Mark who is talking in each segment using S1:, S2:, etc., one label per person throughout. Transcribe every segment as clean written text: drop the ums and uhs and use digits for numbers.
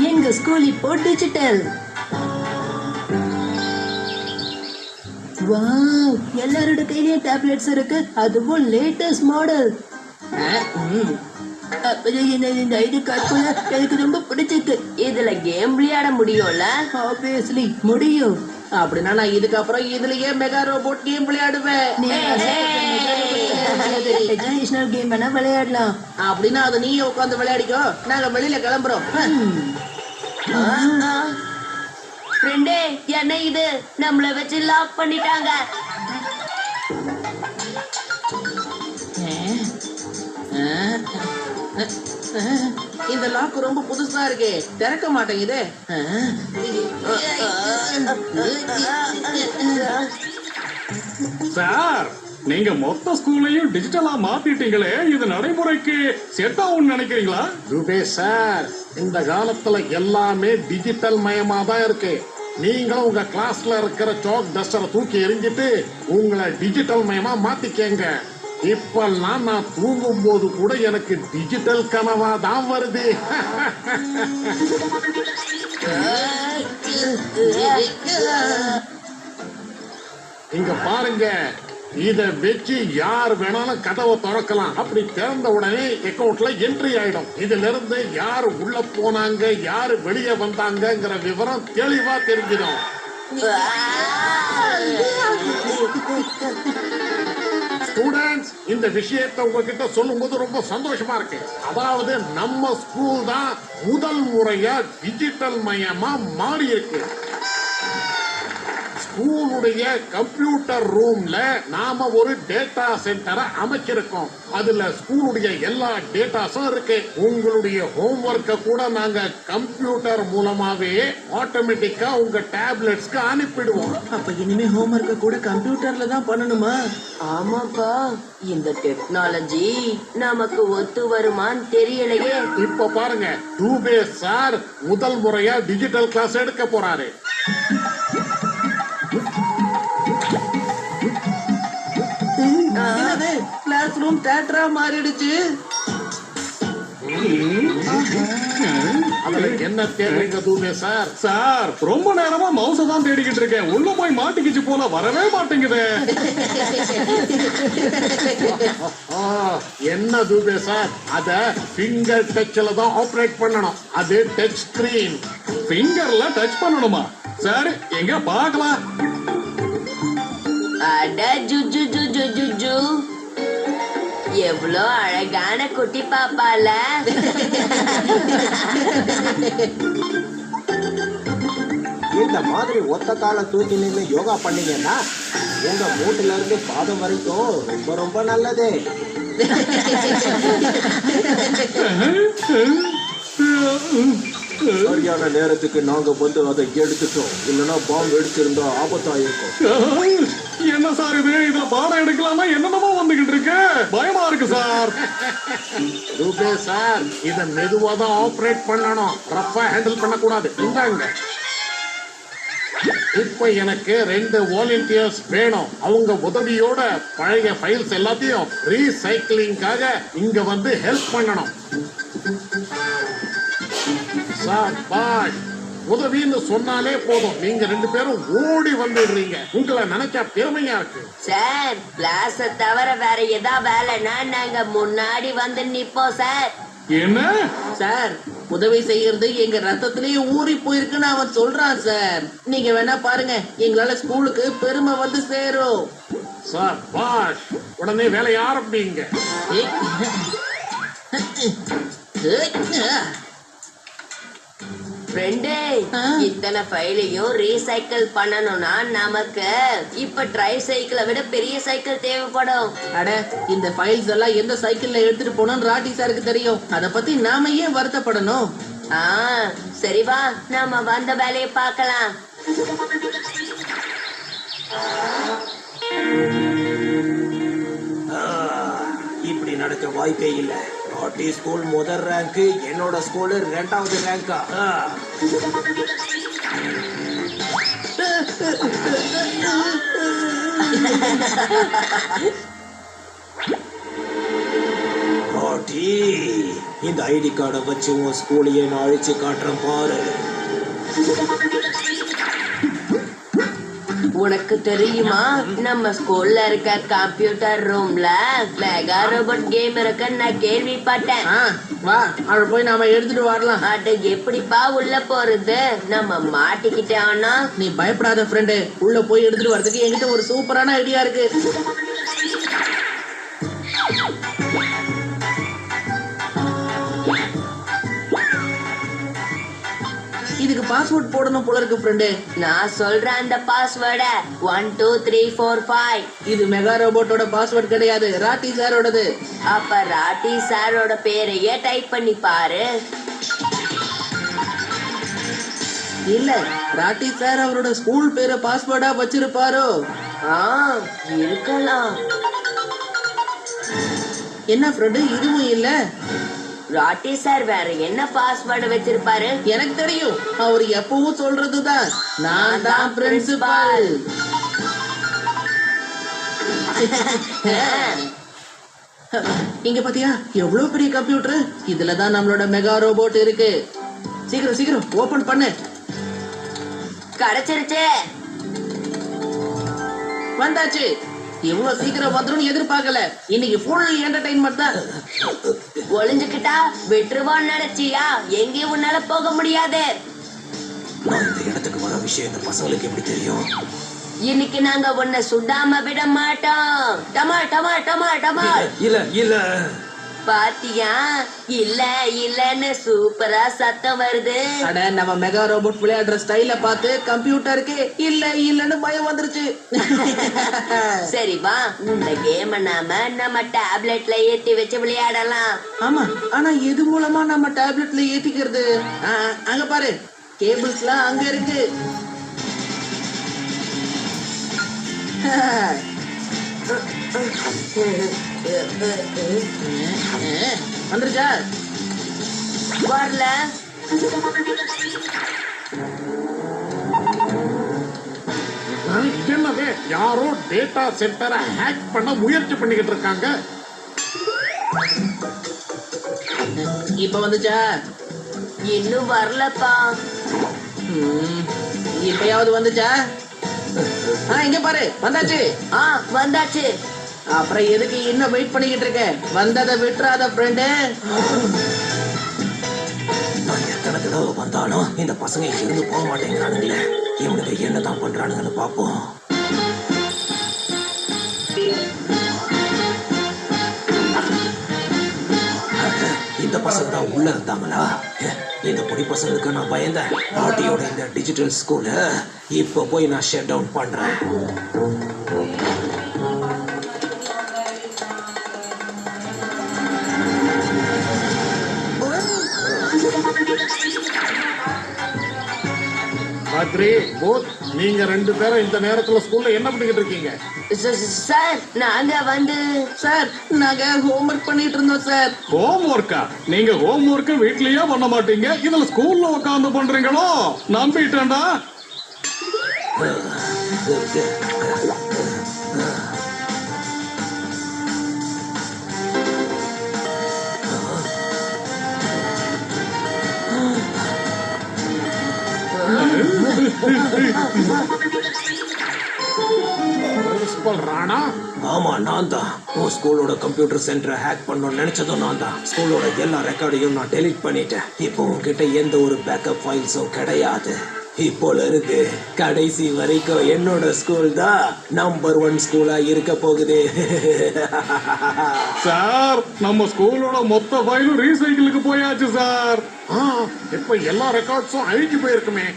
S1: எங்க ஸ்கூல் இப்போ digital. Wow, எல்லாரோட கையிலயும் டேப்லெட்ஸ் இருக்கு, அதுவும் லேட்டஸ்ட் மாடல். இந்த ஐடி கார்டு கூட எனக்கு ரொம்ப பிடிச்சிருக்கு.
S2: இதுல கேம் விளையாட முடியும்ல?
S1: ஆப்வியஸ்லி முடியும்.
S3: அப்படின்னா நான் இதுக்கப்புறம் இதுலயே மெகா ரோபோட் கேம் விளையாடுவேன்.
S1: எஜுகேஷனல் கேம் வேணா விளையாடலாம்.
S3: அப்படின்னா அது நீயே உட்காந்து விளையாடிக்கோ, நாங்க வெளியில கிளம்புறோம்.
S2: ஃப்ரெண்டே, என்ன இது? நம்மள வச்சு லாக் பண்ணிட்டாங்க.
S3: இந்த லாக் ரொம்ப புதுசா இருக்கு, திறக்க மாட்டேங்குது.
S4: சார், நீங்க மொத்த ஸ்கூலையும் டிஜிட்டலா மாத்திட்டீங்களே, இது நடைமுறைக்கு செட் ஆகும்னு நினைக்கிறீங்களா?
S5: துபே சார், இந்த காலத்துல எல்லாமே டிஜிட்டல் மயமா தான் இருக்கு. நீங்களும் உங்க கிளாஸ்ல இருக்கிற சாக் டஸ்டரை தூக்கி எறிஞ்சிட்டு உங்களை டிஜிட்டல் மயமா மாத்திக்கங்க. இப்பெல்லாம் நான் தூங்கும் போது கூட எனக்கு டிஜிட்டல் கனவா தான் வருது. இங்க பாருங்க, இத வச்சு யார் வேணாலும் கதவை திறக்கலாம். அப்படி திறந்த உடனே அக்கவுண்ட்ல என்ட்ரி ஆயிடும். இதுல இருந்து யாரு உள்ள போனாங்க, யாரு வெளியே வந்தாங்கங்கிற விவரம் தெளிவா தெரிஞ்சிடும். ஸ்டூடெண்ட்ஸ், இந்த விஷயத்தை உங்ககிட்ட சொல்லும் போது ரொம்ப சந்தோஷமா இருக்கு. அதாவது நம்ம ஸ்கூல் தான் முதல் முறையா டிஜிட்டல் மயமா மாறி இருக்கு. ஸ்கூலுடைய கம்ப்யூட்டர் ரூம்ல நாம ஒரு டேட்டா சென்டரை அமைச்சிருக்கோம். அதுல ஸ்கூலுடைய எல்லா டேட்டாஸும் இருக்கு. உங்களுடைய ஹோம்ஒர்க்க கூட நாங்க கம்ப்யூட்டர் மூலமாவே ஆட்டோமேட்டிக்கா உங்க டேப்லெட்ஸ்க்கு அனுப்பிடுவோம்.
S3: அப்ப இனிமே ஹோம்ஒர்க்க கூட கம்ப்யூட்டர்ல தான் பண்ணணுமா?
S2: ஆமாப்பா, இந்த டெக்னாலஜி நமக்கு ஒத்து வருமான்னு தெரியலையே.
S5: இப்ப பாருங்க, டூபே சார் முதல் முறையா டிஜிட்டல் கிளாஸ் எடுக்க போறாரு.
S3: கிளாஸ் ரூம் தியேட்டரா மாறிடுச்சு.
S5: அதுல என்ன தேடுறீங்க டூபே சார்?
S4: சார், ரொம்ப நேரமா மவுச தான் தேடிக்கிட்டு இருக்கேன். உள்ள போய் மாட்டிக்கிச்சு போல, வரவே மாட்டேங்குது.
S5: என்ன டூபே சார், அத ஃபிங்கர் டச்ல தான் ஆபரேட் பண்ணணும். அது டச் ஸ்கிரீன்.
S4: ஃபிங்கர்ல டச் பண்ணணுமா? சரி, எங்க பார்க்கலாம்.
S2: அட ஜுஜு ஜுஜு ஜுஜு, எவ்வளோ அழகான குட்டி பாப்பால.
S6: இந்த மாதிரி ஒத்த கால தூக்கி நின்று யோகா பண்ணீங்கன்னா உங்க மூட்டுல இருந்து பாதம் வரைக்கும் ரொம்ப ரொம்ப நல்லது. சரியான நேரத்துக்கு நாங்க வந்து அதை எடுத்துட்டோம். இல்லைன்னா பாம்பு வெடிச்சிருந்தா ஆபத்தா இருக்கும்.
S4: என்ன சார் இது? இதுல பாடம் எடுக்கலாமா? என்னென்னமோ வந்துகிட்டு இருக்கு, பயமா இருக்கு சார்.
S5: டூபே சார், இத மெதுவா தான் ஆபரேட் பண்ணணும், ரஃபா ஹேண்டில் பண்ணக்கூடாது. இந்தாங்க. இப்ப எனக்கு 2 வாலண்டியர்ஸ் வேணும். அவங்க உதவியோட பழைய ஃபைல்ஸ் எல்லாத்தையும் ரீசைக்கிளிங்காக இங்க வந்து ஹெல்ப் பண்ணணும். சாபாஷ், உதவின்னு சொன்னாலே போதும், நீங்க 2 பேரும் ஓடி வந்துடுறீங்க. உங்களை நினைச்சா பெருமையா இருக்கு.
S2: சார், கிளாஸ தவிர வேற ஏதா வேலைன்னா நாங்க முன்னாடி வந்து நிப்போம் சார்.
S4: என்ன
S3: சார், உதவி செய்யறது எங்க ரத்தத்திலேயே ஊறி போயிருக்குன்னு அவன் சொல்றான் சார். நீங்க வேணா பாருங்க, எங்களால ஸ்கூலுக்கு பெருமை வந்து சேரும்.
S5: சாபாஷ், உடனே வேலையை ஆரம்பிங்க.
S2: ஃப்ரெண்டே, இத்தனை ஃபைலையும் ரீசைக்கிள் பண்ணணும்னா நமக்கு இப்ப ட்ரை சைக்கிளை விட பெரிய சைக்கிள் தேவைப்படும்.
S3: அட, இந்த ஃபைல்ஸ் எல்லாம் எந்த சைக்கிள்ல எடுத்துட்டு போனோம்னு ராட்டி சாருக்கு தெரியும். அத பத்தி நாம ஏன் வருத்தப்படணும்?
S2: சரி வா, நாம வந்த வேலையை பார்க்கலாம்.
S6: இப்படி நடக்க வாய்ப்பே இல்லை. நாட்டி ஸ்கூல் முதல் ரேங்க், என்னோட ஸ்கூல் 2வது ரேங்கா? நாட்டி, இந்த ஐடி கார்டை வச்சு உன் ஸ்கூலையே நான் அழிச்சு காட்டுறேன் பாரு.
S2: உனக்கு தெரியுமா நம்ம ஸ்கூல்ல இருக்க கம்ப்யூட்டர் ரூம்ல மெகா ரோபோட் கேம் இருக்குன்னு நான் கேள்விப்பட்டேன்.
S3: வா அத போய் நாம எடுத்துட்டு வரலாம்.
S2: அது எப்படிப்பா உள்ள போறது? நம்ம மாட்டிக்கிட்டோம்னா?
S3: நீ பயப்படாத ஃப்ரெண்டு, உள்ள போய் எடுத்துட்டு வரதுக்கு என்கிட்ட ஒரு சூப்பரான ஐடியா இருக்கு. இதுக்கு பாஸ்வேர்ட் போடணும் போல இருக்கு ஃப்ரெண்டு.
S2: நான் சொல்றேன் அந்த பாஸ்வேர்ட 1 2 3 4 5.
S3: இது மெகா ரோபோட்டோட பாஸ்வேர்ட் கிடையாது, ராட்டி சாரோடது.
S2: அப்ப ராட்டி சாரோட பேரையே டைப் பண்ணி பாரு.
S3: இல்ல, ராட்டி சார் அவரோட ஸ்கூல் பேரை பாஸ்வேர்டா வச்சிருப்பாரோ?
S2: இருக்கலாம்.
S3: என்ன ஃப்ரெண்டு, இதுவும் இல்ல.
S2: ராட்டி சார் வேற என்ன பாஸ்வேர்டு வச்சிருப்பாரு?
S3: எனக்கு தெரியும், அவர் எப்பவும் சொல்றதுதான், நான் தான் பிரின்சிபால். இங்க பாத்தியா எவ்வளவு பெரிய கம்ப்யூட்டர்? இதுலதான் நம்மளோட மெகா ரோபோட் இருக்கு. சீக்கிரம் சீக்கிரம் ஓபன் பண்ணு.
S2: கிடைச்சிருச்சு.
S3: வந்தாச்சு. இவ்வளவு சீக்கிரம் வந்துடும் எதிர்பார்க்கல. இன்னைக்கு ஃபுல் என்டர்டைன்மெண்ட் தான்.
S2: ஒளிஞ்சுக்கிட்டா விட்டுருவான்னு நினைச்சியா? எங்கேயும் உன்னால போக முடியாது.
S6: நான் இந்த இடத்துக்கு வர விஷயம் இந்த பசங்களுக்கு எப்படி தெரியும்?
S2: இன்னைக்கு நாங்க உன்னை சுடாம விட மாட்டோம். டமா டமா டமா டமா.
S6: இல்ல இல்ல.
S2: பாத்தியா, இல்ல இல்லன்னு சூப்பரா சத்தம் வருது.
S3: அட, நம்ம மெகா ரோபோட் விளையாடுற ஸ்டைல பார்த்து கம்ப்யூட்டருக்கு இல்ல இல்லன்னு பயம் வந்துருச்சு.
S2: சரி வா, இந்த கேம நம்ம டேப்லெட்ல ஏத்தி வச்சு விளையாடலாம்.
S3: ஆமா, ஆனா எது மூலமா நம்ம டேப்லெட்ல ஏத்திக்கிறது? அங்க பாரு, கேபிள்ஸ்லாம் அங்க இருக்கு. வந்துருச்சா?
S2: வரல.
S5: இது என்னது? யாரோ டேட்டா சென்டரை ஹேக் பண்ண முயற்சி பண்ணிக்கிட்டு இருக்காங்க.
S3: இப்ப வந்துச்சா?
S2: இன்னும் வரலப்பா.
S3: இப்பயாவது வந்துச்சா? இங்க பாரு, வந்தாச்சு.
S2: வந்தாச்சு.
S3: அப்புறம் எதுக்கு இன்னும் வெயிட் பண்ணிக்கிட்டு இருக்க? வந்ததை விட்டுறாத ஃப்ரெண்டு.
S6: நான் எத்தனை தடவை வந்தாலும் இந்த பசங்க இருந்து போக மாட்டேங்கிறானுங்களே. இவனுக்கு என்னதான் பண்றானுங்கன்னு பாப்போம். இந்த பசங்க தான் உள்ள இருந்தாங்களா? இந்த பொடி பசங்களுக்கு நான் பயந்தேன். பாட்டியோட இந்த டிஜிட்டல் ஸ்கூல இப்ப போய் நான் ஷட் டவுன் பண்றேன்.
S5: பத்ரி, போத், நீங்க ரெண்டு பேரும் இந்த நேரத்துல ஸ்கூல்ல என்ன பண்ணிக்கிட்டு இருக்கீங்க?
S2: சார், நாங்க வந்து
S3: சார், நாங்க ஹோம்ஒர்க் பண்ணிட்டு இருந்தோம் சார்.
S4: ஹோம் ஒர்க்கா? நீங்க ஹோம் ஒர்க் வீட்லயே பண்ண மாட்டீங்க, இதுல ஸ்கூல்ல உட்கார்ந்து பண்றீங்களோ? நம்பிட்டேன்டா.
S5: பிரின்சிபல் ராணா?
S6: ஆமா, நான் தான். உன் ஸ்கூலோட கம்ப்யூட்டர் சென்டரை ஹேக் பண்ணணும்னு நினைச்சதும் நான் தான். ஸ்கூலோட எல்லா ரெக்கார்டையும் நான் டெலீட் பண்ணிட்டேன். இப்போ உன்கிட்ட எந்த ஒரு பேக்கப் ஃபைல்ஸும் கிடையாது. இப்போல இருந்து கடைசி வரைக்கும் என்னோட ஸ்கூல் தான் நம்பர் 1 ஸ்கூலா இருக்க போகுது.
S4: சார், நம்ம ஸ்கூலோட மொத்த ஃபைலும் ரீசைக்கிளுக்கு போயாச்சு சார்.
S5: இப்ப எல்லா ரெக்கார்ட்ஸும் அழிஞ்சு போயிருக்குமே.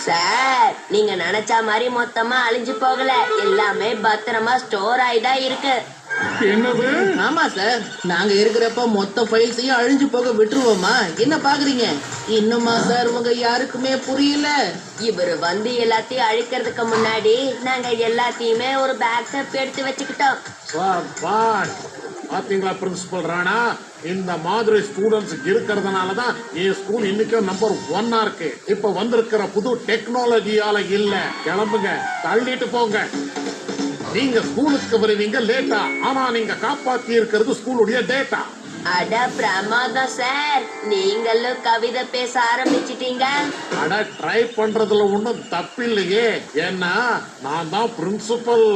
S2: சார், நீங்க நினைச்ச மாதிரி மொத்தமா அழிஞ்சு போகல. எல்லாமே பத்திரமா ஸ்டோர் ஆயிதான் இருக்கு.
S4: என்னது?
S3: ஆமா சார், நாங்க இருக்கிறப்ப மொத்த ஃபைல்ஸையும் அழிஞ்சு போக விட்டுருவோமா? என்ன பாக்குறீங்க? இன்னுமா சார் உங்க யாருக்குமே புரியல?
S2: இவரு வந்து எல்லாத்தையும் அழிக்கிறதுக்கு முன்னாடி நாங்க எல்லாத்தையுமே ஒரு பேக்கப் எடுத்து வச்சுக்கிட்டோம்.
S5: பாத்தீங்களா பிரின்சிபல் ராணா, இந்த மாதிரி ஸ்டூடெண்ட்ஸ் இருக்கிறதுனாலதான் என் ஸ்கூல் இன்னைக்கும் நம்பர் 1 இருக்கு. இப்ப வந்திருக்கிற புது டெக்னாலஜியால இல்ல. கிளம்புங்க, தள்ளிட்டு போங்க. நீங்க ஸ்கூலுக்கு வருவீங்க லேட்டா, ஆனா நீங்க காப்பாத்தி இருக்கிறது ஸ்கூலுடைய டேட்டா.
S2: அட பிரமாதம் சார், நீங்களும் கவிதை பேச ஆரம்பிச்சிட்டீங்க.
S5: அட ட்ரை பண்றதுல ஒண்ணும் தப்பில்லையே, ஏன்னா நான் தான் பிரின்சிபல்.